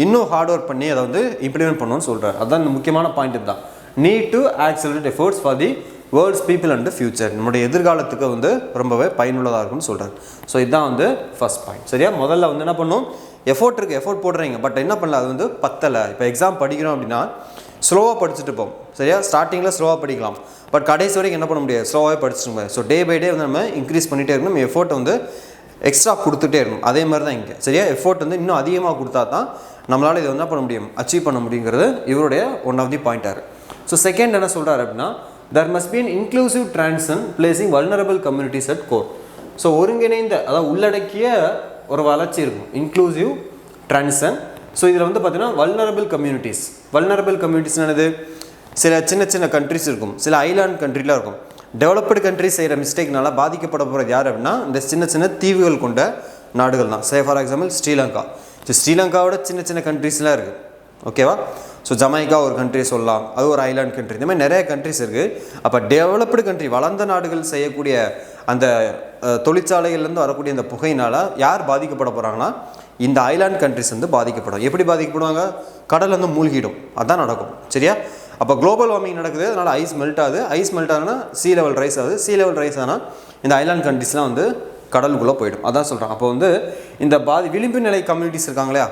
இன்னும் ஹார்ட் ஒர்க் பண்ணி அதை வந்து இம்ப்ளிமெண்ட் பண்ணணும்னு சொல்கிறார். அதுதான் முக்கியமான பாயிண்ட் தான். Need to accelerate efforts for the world's people and future. நம்முடைய எதிர்காலத்துக்கு வந்து ரொம்பவே பயனுள்ளதாக இருக்கும்னு சொல்கிறார். ஸோ இதுதான் வந்து ஃபர்ஸ்ட் பாயிண்ட். சரியா? முதல்ல வந்து என்ன பண்ணணும், எஃபோர்ட் இருக்குது, எஃபோர்ட் போடுறீங்க, பட் என்ன பண்ணல, அது வந்து பத்தலை. இப்போ எக்ஸாம் படிக்கிறோம் அப்படின்னா ஸ்லோவாக படிச்சுட்டு போம். சரியா? ஸ்டார்டிங்கில் ஸ்லோவாக படிக்கலாம், பட் கடைசி வரைக்கும் என்ன பண்ண முடியாது, ஸ்லோவாகவே படிச்சுட்டு முடியாது. ஸோ டே பை டே வந்து நம்ம இன்க்ரீஸ் பண்ணிகிட்டே இருக்கணும், நம்ம எஃபோர்ட்டை வந்து எக்ஸ்ட்ரா கொடுத்துட்டே இருக்கணும். அதே மாதிரி தான் இங்கே. சரியா? எஃபோர்ட் வந்து இன்னும் அதிகமாக கொடுத்தா தான் நம்மளால் இதை என்ன பண்ண முடியும், அச்சீவ் பண்ண முடியுங்கிறது இவருடைய ஒன் ஆஃப் தி பாயிண்டார். ஸோ செகண்ட் என்ன சொல்கிறார் அப்படின்னா there must be an inclusive transition placing vulnerable communities at core. So ஒருங்கிணைந்த, அதாவது உள்ளடக்கிய ஒரு வளர்ச்சி இருக்கும், இன்க்ளூசிவ் ட்ரான்சிஷன். ஸோ இதில் வந்து பார்த்தீங்கன்னா வல்னரபிள் கம்யூனிட்டிஸ் என்னது, சில சின்ன சின்ன கண்ட்ரிஸ் இருக்கும், சில ஐலாண்ட் கண்ட்ரிலாம் இருக்கும். டெவலப்டு கண்ட்ரிஸ் செய்கிற மிஸ்டேக்னால பாதிக்கப்பட போகிறது யார் அப்படின்னா இந்த சின்ன சின்ன தீவுகள் கொண்ட நாடுகள் தான். Say for example Sri Lanka. So ஸ்ரீலங்காவோட சின்ன சின்ன கண்ட்ரிஸ்லாம் இருக்குது. ஓகேவா? ஸோ ஜமைக்கா ஒரு கண்ட்ரி சொல்லலாம், அது ஒரு ஐலாண்ட் கண்ட்ரி. இந்த மாதிரி நிறைய கண்ட்ரிஸ் இருக்குது. அப்போ டெவலப்டு கண்ட்ரி, வளர்ந்த நாடுகள் செய்யக்கூடிய அந்த தொழிற்சாலைகள்லேருந்து வரக்கூடிய அந்த புகையினால் யார் பாதிக்கப்பட போகிறாங்கன்னா இந்த ஐலாண்ட் கண்ட்ரிஸ் வந்து பாதிக்கப்படும். எப்படி பாதிக்கப்படுவாங்க, கடல் வந்து மூழ்கிடும், அதுதான் நடக்கும். சரியா? அப்போ குளோபல் வார்மிங் நடக்குது, அதனால் ஐஸ் மெல்ட் ஆகுது. ஐஸ் மெல்ட் ஆகுதுன்னா சீ லெவல் ரைஸ் ஆகுது. சீ லெவல் ரைஸ் ஆனால் இந்த ஐலாண்ட் கண்ட்ரிஸ்லாம் வந்து கடலுக்குள்ளே போயிடும். அதான் சொல்கிறேன். அப்போ வந்து இந்த விளிம்பு நிலை கம்யூனிட்டிஸ் இருக்காங்க இல்லையா,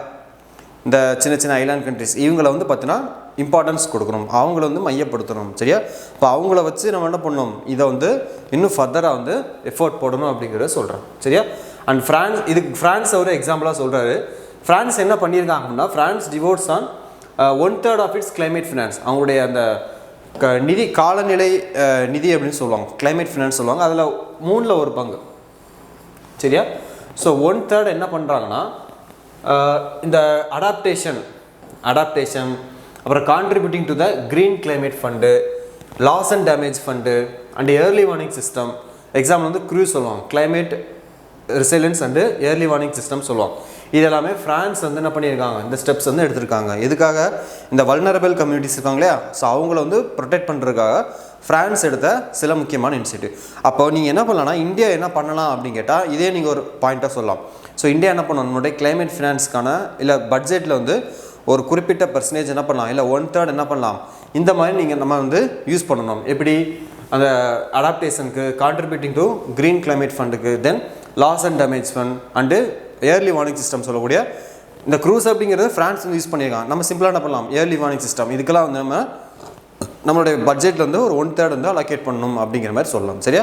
இந்த சின்ன சின்ன ஐலாண்ட் கண்ட்ரிஸ், இவங்களை வந்து பார்த்தீங்கன்னா இம்பார்ட்டன்ஸ் கொடுக்கணும், அவங்கள வந்து மையப்படுத்தணும். சரியா? இப்போ அவங்கள வச்சு நம்ம என்ன பண்ணணும், இதை வந்து இன்னும் ஃபர்தராக வந்து எஃபோர்ட் போடணும் அப்படிங்கிறத சொல்கிறேன். சரியா? அண்ட் ஃப்ரான்ஸ், இதுக்கு ஃப்ரான்ஸ் ஒரு எக்ஸாம்பிளாக சொல்கிறாரு. ஃப்ரான்ஸ் என்ன பண்ணியிருக்காங்க அப்படின்னா France devotes on 1/3 of its climate finance. அவங்களுடைய அந்த நிதி, காலநிலை நிதி அப்படின்னு சொல்லுவாங்க, கிளைமேட் ஃபினான்ஸ் சொல்லுவாங்க, அதில் 3ல் 1 பங்கு. சரியா? ஸோ 1/3 என்ன பண்ணுறாங்கன்னா இந்த அடாப்டேஷன், அப்புறம் contributing to the green climate fund, loss and damage fund and early warning system. Example வந்து க்ரூஸ் சொல்லுவாங்க, climate resilience and early warning system சொல்லுவாங்க. இது எல்லாமே ஃப்ரான்ஸ் வந்து என்ன பண்ணியிருக்காங்க, இந்த ஸ்டெப்ஸ் வந்து எடுத்திருக்காங்க. எதுக்காக, இந்த வல்னரபிள் கம்யூனிட்டிஸ் இருக்காங்க இல்லையா, ஸோ அவங்கள வந்து ப்ரொடெக்ட் பண்ணுறதுக்காக ஃப்ரான்ஸ் எடுத்த சில முக்கியமான இனிஷியேட்டிவ். அப்போ நீங்கள் என்ன பண்ணலாம்னா இந்தியா என்ன பண்ணலாம் அப்படின்னு கேட்டால் இதே நீங்கள் ஒரு பாயிண்ட்டாக சொல்லலாம். ஸோ இந்தியா என்ன பண்ணணும், நம்மளுடைய கிளைமேட் ஃபினான்ஸ்க்கான இல்லை பட்ஜெட்டில் வந்து ஒரு குறிப்பிட்ட பர்சன்டேஜ் என்ன பண்ணலாம், இல்லை 1/3 என்ன பண்ணலாம், இந்த மாதிரி நம்ம வந்து யூஸ் பண்ணணும். எப்படி, அந்த அடாப்டேஷனுக்கு, கான்ட்ரிபியூட்டிங் டு க்ரீன் கிளைமேட் ஃபண்டுக்கு, then loss and damage fund and early warning system சொல்லக்கூடிய இந்த க்ரூஸ் அப்படிங்கிறது ஃப்ரான்ஸ் வந்து யூஸ் பண்ணியிருக்காங்க. நம்ம சிம்பிளாக என்ன பண்ணலாம், ஏர்லி வார்னிங் சிஸ்டம், இதுக்கெல்லாம் வந்து நம்மளுடைய பட்ஜெட்டில் வந்து ஒரு 1/3 வந்து அலோகேட் பண்ணணும் அப்படிங்கிற மாதிரி சொல்லலாம். சரியா?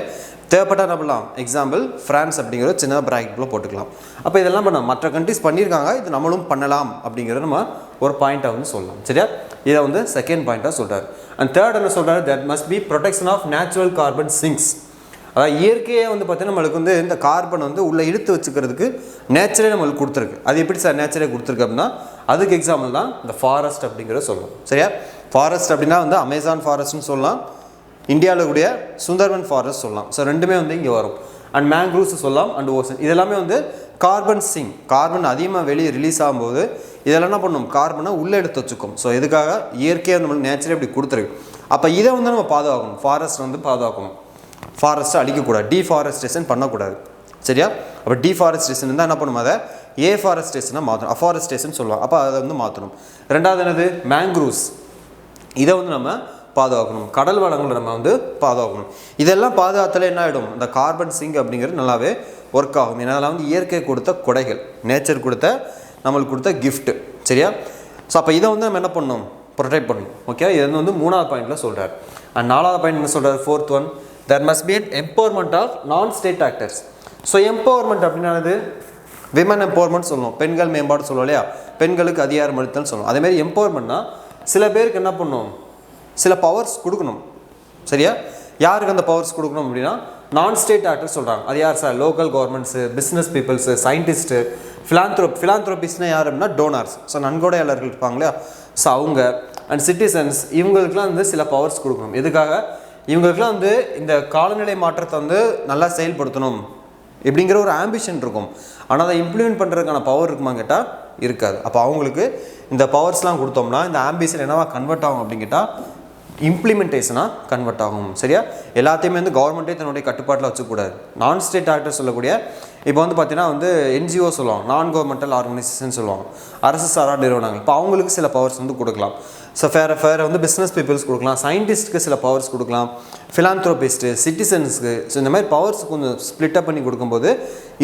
தேவைப்பட்டால் என்ன பண்ணலாம், எக்ஸாம்பிள் ஃப்ரான்ஸ் அப்படிங்கிற சின்ன ப்ராக்கெட்டில் போட்டுக்கலாம். அப்போ இதெல்லாம் பண்ண மற்ற கண்ட்ரிஸ் பண்ணியிருக்காங்க, இது நம்மளும் பண்ணலாம் அப்படிங்கிறத நம்ம ஒரு பாயிண்ட்டாக வந்து சொல்லலாம். சரியா? இதை வந்து செகண்ட் பாயிண்ட்டாக சொல்கிறார். அண்ட் தேர்ட் என்ன சொல்கிறார், that must be protection of natural carbon sinks. அதாவது இயற்கையே வந்து பார்த்தீங்கன்னா நம்மளுக்கு வந்து இந்த கார்பன் வந்து உள்ளே இழுத்து வச்சுக்கிறதுக்கு நேச்சரே நம்மளுக்கு கொடுத்துருக்கு. அது எப்படி சார் நேச்சரே கொடுத்துருக்கு அப்படின்னா அதுக்கு எக்ஸாம்பிள் தான் இந்த ஃபாரஸ்ட் அப்படிங்கிறத சொல்லலாம். சரியா? ஃபாரஸ்ட் அப்படின்னா வந்து அமேசான் ஃபாரஸ்ட்னு சொல்லலாம், இந்தியாவில் கூடிய சுந்தர்பன் ஃபாரஸ்ட் சொல்லலாம். ஸோ ரெண்டுமே வந்து இங்கே வரும். அண்ட் மேங்க்ரூவ்ஸ் சொல்லலாம், அண்ட் ஓசன். இதெல்லாமே வந்து கார்பன் சிங்க், கார்பன் அதிகமாக வெளியே ரிலீஸ் ஆகும்போது இதெல்லாம் என்ன பண்ணும், கார்பனை உள்ளே எடுத்து வச்சுக்கும். ஸோ இதுக்காக இயற்கையாக நம்மளுக்கு நேச்சரே இப்படி கொடுத்துருக்கு. அப்போ இதை வந்து நம்ம பாதுகாக்கணும், ஃபாரஸ்ட் வந்து பாதுகாக்கணும், ஃபாரஸ்ட்டை அழிக்கக்கூடாது, டீஃபாரஸ்டேஷன் பண்ணக்கூடாது. சரியா? அப்போ டீஃபாரஸ்டேஷன் இருந்தால் என்ன பண்ணும், அதை ஏஃபாரஸ்டேஷனாக மாற்றணும், அஃபாரஸ்டேஷன் சொல்லுவாங்க. அப்போ அதை வந்து மாற்றணும். ரெண்டாவது என்னது, மேங்க்ரூவ்ஸ், இதை வந்து நம்ம பாதுகாக்கணும். கடல் வளங்களை நம்ம வந்து பாதுகாக்கணும். இதெல்லாம் பாதுகாத்தாலே என்ன ஆகிடும், இந்த கார்பன் சிங்க் அப்படிங்கிறது நல்லாவே ஒர்க் ஆகும். ஏன்னா அதெல்லாம் வந்து இயற்கை கொடுத்த கொடைகள், நேச்சர் கொடுத்த நம்மளுக்கு கொடுத்த கிஃப்ட்டு. சரியா? ஸோ அப்போ இதை வந்து நம்ம என்ன பண்ணணும், ப்ரொடெக்ட் பண்ணணும். ஓகே, இது வந்து 3வது பாயிண்டில் சொல்கிறார். அண்ட் 4வது பாயிண்ட் என்ன சொல்கிறார், 4th one, there must be an empowerment of non-state actors. So empowerment அப்படின்னானது விமன் எம்பவர்மெண்ட் சொல்லணும், பெண்கள் மேம்பாடு சொல்லுவோம் இல்லையா, பெண்களுக்கு அதிகாரம் அளித்தல்னு சொல்லணும். அதேமாதிரி எம்பவர்மெண்ட்னா சில பேருக்கு என்ன பண்ணணும், சில பவர்ஸ் கொடுக்கணும். சரியா? யாருக்கு அந்த பவர்ஸ் கொடுக்கணும் அப்படின்னா நான் ஸ்டேட் ஆக்டர்ஸ் சொல்கிறாங்க. அது யார் sir, local governments, business peoples, scientist, ஃபிலாந்த்ரோபிஸ்ட்னா யார் அப்படின்னா டோனார்ஸ், ஸோ நன்கொடையாளர்கள் இருப்பாங்க இல்லையா, ஸோ அவங்க அண்ட் சிட்டிசன்ஸ், இவங்களுக்குலாம் வந்து சில பவர்ஸ் கொடுக்கணும். எதுக்காக, இவங்களுக்குலாம் வந்து இந்த காலநிலை மாற்றத்தை வந்து நல்லா செயல்படுத்தணும் இப்படிங்கிற ஒரு ஆம்பிஷன் இருக்கும். ஆனால் அதை இம்ப்ளிமெண்ட் பண்ணுறதுக்கான பவர் இருக்குமா கேட்டால் இருக்காது. அப்போ அவங்களுக்கு இந்த பவர்ஸ்லாம் கொடுத்தோம்னா இந்த ஆம்பிஷன் என்னவா கன்வெர்ட் ஆகும் அப்படின்னு கேட்டால் இம்ப்ளிமெண்டேஷனாக கன்வெர்ட் ஆகும். சரியா? எல்லாத்தையுமே வந்து கவர்மெண்ட்டே தன்னுடைய கட்டுப்பாட்டில் வச்சுக்கூடாது. நான் ஸ்டேட் ஆக்டர் சொல்லக்கூடிய இப்போ வந்து பார்த்தீங்கன்னா வந்து என்ஜிஓ சொல்லுவாங்க, நான் கவர்மெண்டல் ஆர்கனைசேஷன் சொல்லுவாங்க, அரசு சாரா நிறுவனங்கள். இப்போ அவங்களுக்கு சில பவர்ஸ் வந்து கொடுக்கலாம். ஸோ ஃபேர் வந்து பிஸ்னஸ் பீப்புள்ஸ் கொடுக்கலாம், சயின்டிஸ்ட்டுக்கு சில பவர்ஸ் கொடுக்கலாம், ஃபிலாந்த்ரோபிஸ்ட்டு, சிட்டிசன்ஸுக்கு. ஸோ இந்த மாதிரி பவர்ஸ் கொஞ்சம் ஸ்ப்ளிட்டப் பண்ணி கொடுக்கும்போது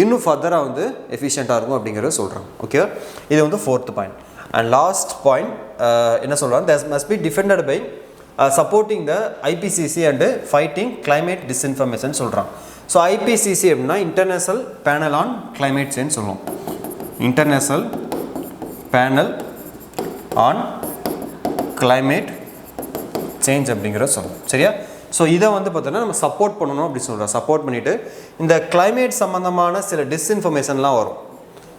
இன்னும் ஃபர்தராக வந்து எஃபிஷியண்ட்டாக இருக்கும் அப்படிங்கிறத சொல்கிறாங்க. ஓகேவா? இது வந்து 4th point. And last point என்ன சொல்கிறாங்க, there must be defended by supporting the IPCC and fighting climate disinformation சொல்கிறான். ஸோ ஐபிசிசி அப்படின்னா international panel on climate change சொல்லுவோம், international panel on climate change அப்படிங்கிறத சொல்லுவோம். சரியா? ஸோ இதை வந்து பார்த்தோன்னா நம்ம சப்போர்ட் பண்ணணும் அப்படின்னு சொல்கிறோம். சப்போர்ட் பண்ணிவிட்டு இந்த கிளைமேட் சம்மந்தமான சில டிஸ்இன்ஃபர்மேஷன்லாம் வரும்,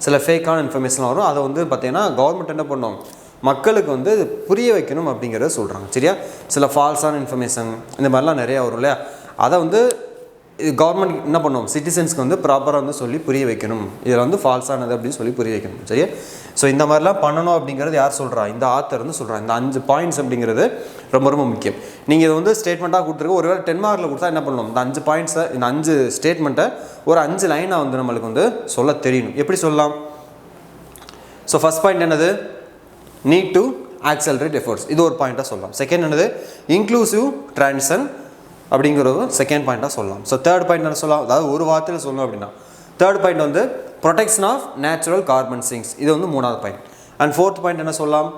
சில ஃபேக்கான இன்ஃபர்மேஷன்லாம் வரும். அதை வந்து பார்த்திங்கன்னா கவர்மெண்ட் என்ன பண்ணணும், மக்களுக்கு வந்து புரிய வைக்கணும் அப்படிங்கிறத சொல்கிறாங்க. சரியா? சில ஃபால்ஸான இன்ஃபர்மேஷன் இந்த மாதிரிலாம் நிறையா வரும் இல்லையா, அதை வந்து கவர்மெண்ட் என்ன பண்ணுவோம், சிட்டிசன்ஸ்க்கு வந்து ப்ராப்பராக வந்து சொல்லி புரிய வைக்கணும், இதில் வந்து ஃபால்ஸானது அப்படின்னு சொல்லி புரிய வைக்கணும். சரியா? ஸோ இந்த மாதிரிலாம் பண்ணணும் அப்படிங்கிறது யார் சொல்கிறா, இந்த ஆத்தர் வந்து சொல்கிறாங்க. இந்த 5 பாயிண்ட்ஸ் அப்படிங்கிறது ரொம்ப ரொம்ப முக்கியம். நீங்கள் இதை வந்து ஸ்டேட்மெண்ட்டாக கொடுத்துருக்க, ஒருவேளை 10 மார்க்கில் கொடுத்தா என்ன பண்ணணும், இந்த 5 பாயிண்ட்ஸை, இந்த 5 ஸ்டேட்மெண்ட்டை ஒரு 5 லைனாக வந்து நம்மளுக்கு வந்து சொல்ல தெரியணும். எப்படி சொல்லலாம்? ஸோ ஃபஸ்ட் பாயிண்ட் என்னது, நீட் டு ஆக்சலரேட் எஃபோர்ட்ஸ், இது ஒரு பாயிண்ட்டாக சொல்லலாம். செகண்ட் என்னது, இன்க்ளூசிவ் ட்ரான்சிஷன் அப்படிங்கிறது செகண்ட் பாயிண்ட்டாக சொல்லலாம். ஸோ தேர்ட் பாயிண்ட் என்ன சொல்லலாம், அதாவது ஒரு வார்த்தையில் சொல்லணும் அப்படின்னா தேர்ட் பாயிண்ட் வந்து protection of natural carbon sinks, இது வந்து 3வது பாயிண்ட். அண்ட் 4th பாயிண்ட் என்ன சொல்லலாம்,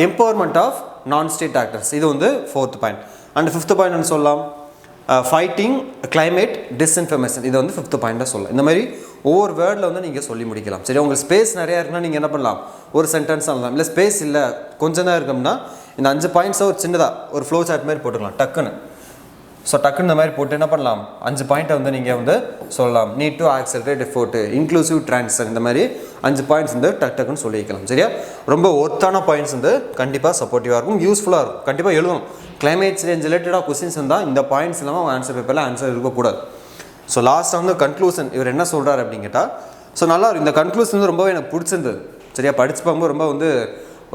empowerment of non state actors, இது வந்து 4th point. And 5th point என்ன சொல்லலாம், ஃபைட்டிங் கிளைமேட் டிஸ்இன்ஃபர்மேஷன், இது வந்து 5th பாயிண்ட்டாக சொல்லலாம். இந்த மாதிரி ஒவ்வொரு வேர்டில் வந்து நீங்கள் சொல்லி முடிக்கலாம். சரி, உங்களுக்கு ஸ்பேஸ் நிறையா இருக்குன்னா நீங்கள் என்ன பண்ணலாம், ஒரு சென்டென்ஸ் ஆகலாம். இல்லை ஸ்பேஸ் இல்லை கொஞ்சம் தான் இருக்கோம்னா இந்த 5 பாயிண்ட்ஸை ஒரு சின்னதாக ஒரு ஃப்ளோ சார்ட் மாதிரி போட்டுக்கலாம் டக்குன்னு. ஸோ டக்குன்னு இந்த மாதிரி போட்டு என்ன பண்ணலாம், 5 பாயிண்ட்டை வந்து நீங்கள் வந்து சொல்லலாம். Need to accelerate effort, inclusive transition, இந்த மாதிரி 5 பாயிண்ட்ஸ் வந்து டக்குன்னு சொல்லி வைக்கலாம். சரியா? ரொம்ப ஒர்த்தான பாயிண்ட்ஸ் வந்து கண்டிப்பாக சப்போர்ட்டிவாக இருக்கும், யூஸ்ஃபுல்லாக இருக்கும். கண்டிப்பாக எழுதணும். கிளைமேட் சேஞ்ச் ரிலேட்டடாக கொஸ்டின்ஸ் இருந்தால் இந்த பாயிண்ட்ஸ் இல்லாமல் அவங்க ஆன்சர் பேப்பரில் ஆன்சர் இருக்கக்கூடாது. ஸோ லாஸ்ட்டாக வந்து கன்க்ளூஷன், இவர் என்ன சொல்கிறார் அப்படின்னு கேட்டால், ஸோ நல்லா இந்த கன்க்ளூஷன் வந்து ரொம்பவே எனக்கு பிடிச்சிருந்தது. சரியா? படிச்சு பார்க்கும்போது ரொம்ப வந்து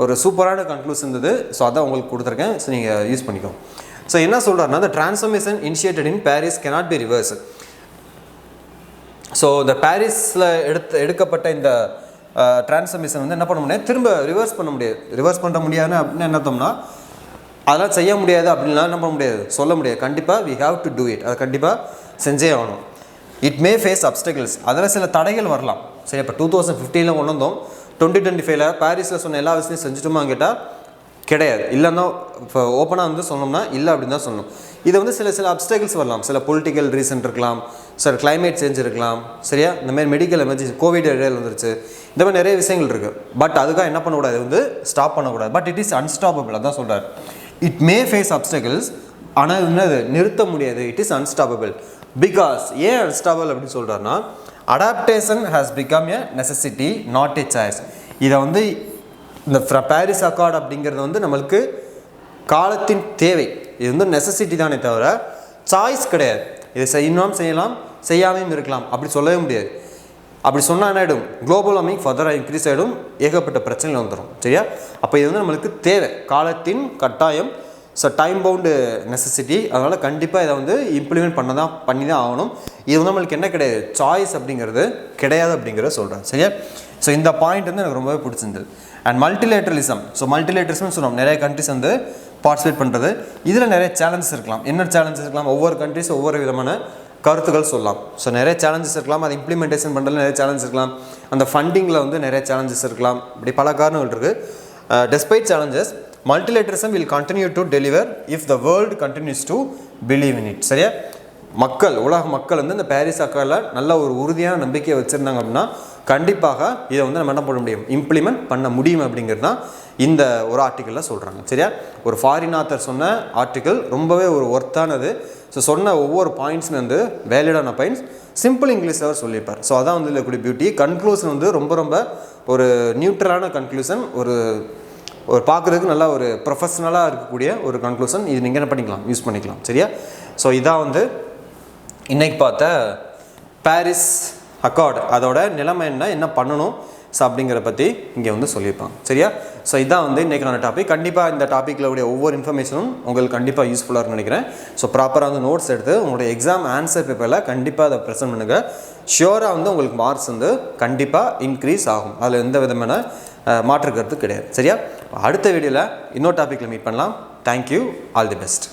ஒரு சூப்பரான கன்க்ளூஷன் இருந்தது. ஸோ அதான் உங்களுக்கு கொடுத்துருக்கேன். ஸோ நீங்கள் யூஸ் பண்ணிக்கோங்க. ஸோ என்ன சொல்கிறாருன்னா, the transformation initiated in Paris cannot be reversed. So இந்த பாரிஸில் எடுக்கப்பட்ட இந்த டிரான்ஸ்ஃபர்மேஷன் வந்து என்ன பண்ண முடியாது, திரும்ப ரிவர்ஸ் பண்ண முடியாது. ரிவர்ஸ் பண்ண முடியாதுன்னு அப்படின்னு என்ன அர்த்தம்னா, அதெல்லாம் செய்ய முடியாது அப்படின்லாம் என்ன பண்ண முடியாது, சொல்ல முடியாது. கண்டிப்பாக we have to do it, அதை கண்டிப்பாக செஞ்சே ஆகணும். இட் மே ஃபேஸ் அப்டக்கிள்ஸ், அதில் சில தடைகள் வரலாம். சரி, இப்போ 2015 கொண்டு வந்தோம், 2025 பாரிஸில் சொன்ன எல்லா விஷயத்தையும் செஞ்சுட்டோமா கேட்டால் கிடையாது. இல்லைன்னா இப்போ ஓப்பனாக வந்து சொன்னோம்னா இல்லை அப்படின்னு தான் சொல்லணும். இது வந்து சில அப்டக்கிள்ஸ் வரலாம். சில பொலிட்டிக்கல் ரீசன் இருக்கலாம், சார் கிளைமேட் சேஞ்ச் இருக்கலாம். சரியா? இந்த மாதிரி மெடிக்கல் எமர்ஜென்சி, கோவிட் இடையில வந்துருச்சு, இந்த மாதிரி நிறைய விஷயங்கள் இருக்குது. பட் அதுக்காக என்ன பண்ணக்கூடாது, வந்து ஸ்டாப் பண்ணக்கூடாது. பட் இட் இஸ் அன்ஸ்டாப்பபிள், அதான் சொல்கிறார். இட் மே ஃபேஸ் அப்டக்கிள்ஸ், ஆனால் என்னது நிறுத்த முடியாது. It is unstoppable. பிகாஸ் ஏன் அன்ஸ்டாப்பபிள் அப்படின்னு சொல்கிறாருன்னா, adaptation has become a necessity not a choice. இதை வந்து இந்த பாரிஸ் அக்கார்டு அப்படிங்கிறது வந்து நம்மளுக்கு காலத்தின் தேவை. இது வந்து நெசசிட்டி தானே தவிர சாய்ஸ் கிடையாது. இதை செய்யலாம், செய்யாமையும் இருக்கலாம், அப்படி சொல்லவே முடியாது. அப்படி சொன்னால் என்ன ஆகிடும், குளோபல் வார்மிங் ஃபர்தராக இன்க்ரீஸ் ஆகிடும், ஏகப்பட்ட பிரச்சனைகள் வந்துடும். சரியா? அப்போ இது வந்து நம்மளுக்கு தேவை, காலத்தின் கட்டாயம். So time bound necessity. அதனால் கண்டிப்பாக இதை வந்து இம்ப்ளிமெண்ட் பண்ணி தான் ஆகணும். இது வந்து நம்மளுக்கு என்ன கிடையாது, சாய்ஸ் அப்படிங்கிறது கிடையாது அப்படிங்கிறத சொல்கிறேன். சரியா? ஸோ இந்த பாயிண்ட் வந்து எனக்கு ரொம்பவே பிடிச்சிருந்தது. அண்ட் மல்டிலேட்டரலிசம். ஸோ மல்டிலேட்டரிசம் சொன்னோம், நிறைய கண்ட்ரிஸ் வந்து பார்ட்டிசிபேட் பண்ணுறது. இதில் நிறைய சேலஞ்சஸ் இருக்கலாம். என்ன சேலஞ்சஸ் இருக்கலாம், ஒவ்வொரு கண்ட்ரிஸ் ஒவ்வொரு விதமான கருத்துக்கள் சொல்லலாம். ஸோ நிறைய சேலஞ்சஸ் இருக்கலாம். அது இம்ப்ளிமெண்டேஷன் பண்ணுறதுல நிறைய சேலஞ்சஸ் இருக்கலாம். அந்த ஃபண்டிங்கில் வந்து நிறைய சேலஞ்சஸ் இருக்கலாம். இப்படி பல காரணங்கள் இருக்குது. Despite challenges, multilateralism will continue to deliver if the world continues to believe in it. சரியா? உலக மக்கள் வந்து இந்த பாரிஸ் அக்கார்டில் நல்ல ஒரு உறுதியான நம்பிக்கையை வச்சுருந்தாங்க அப்படின்னா கண்டிப்பாக இதை வந்து நம்ம என்ன பண்ண முடியும், இம்ப்ளிமெண்ட் பண்ண முடியும் அப்படிங்கிறது தான் இந்த ஒரு ஆர்டிக்கலில் சொல்கிறாங்க. சரியா? ஒரு ஃபாரின் ஆத்தர் சொன்ன ஆர்டிக்கல் ரொம்பவே ஒரு ஒர்த்தானது. ஸோ சொன்ன ஒவ்வொரு பாயிண்ட்ஸுமே வந்து வேலிடான பாயிண்ட்ஸ், சிம்பிள் இங்கிலீஷில் அவர் சொல்லியிருப்பார். ஸோ அதான் வந்து இருக்கக்கூடிய பியூட்டி. கன்க்ளூஷன் வந்து ரொம்ப ஒரு நியூட்ரலான கன்க்ளூஷன், ஒரு பார்க்குறதுக்கு நல்லா ஒரு ப்ரொஃபஷ்னலாக இருக்கக்கூடிய ஒரு கன்க்ளூஷன். இது நீங்கள் என்ன பண்ணிக்கலாம், யூஸ் பண்ணிக்கலாம். சரியா? ஸோ இதான் வந்து இன்றைக்கி பார்த்த பாரிஸ் அக்கார்டு, அதோட நிலைமை என்ன பண்ணணும் ஸோ அப்படிங்கிற பற்றி இங்கே வந்து சொல்லியிருப்பாங்க. சரியா? ஸோ இதான் வந்து இன்றைக்கான டாபிக். கண்டிப்பாக இந்த டாப்பிக்கில் உடைய ஒவ்வொரு இன்ஃபர்மேஷனும் உங்களுக்கு கண்டிப்பாக யூஸ்ஃபுல்லாக இருக்குன்னு நினைக்கிறேன். ஸோ ப்ராப்பராக வந்து நோட்ஸ் எடுத்து உங்களுடைய எக்ஸாம் ஆன்சர் பேப்பரில் கண்டிப்பாக அதை ப்ரெசென்ட் பண்ணுங்கள். ஷியோராக வந்து உங்களுக்கு மார்க்ஸ் வந்து கண்டிப்பாக இன்க்ரீஸ் ஆகும். அதில் எந்த விதமான மாற்று கருத்து கிடையாது. சரியா? அடுத்த வீடியோவில் இன்னொரு டாப்பிக்கில் மீட் பண்ணலாம். தேங்க்யூ. All the best.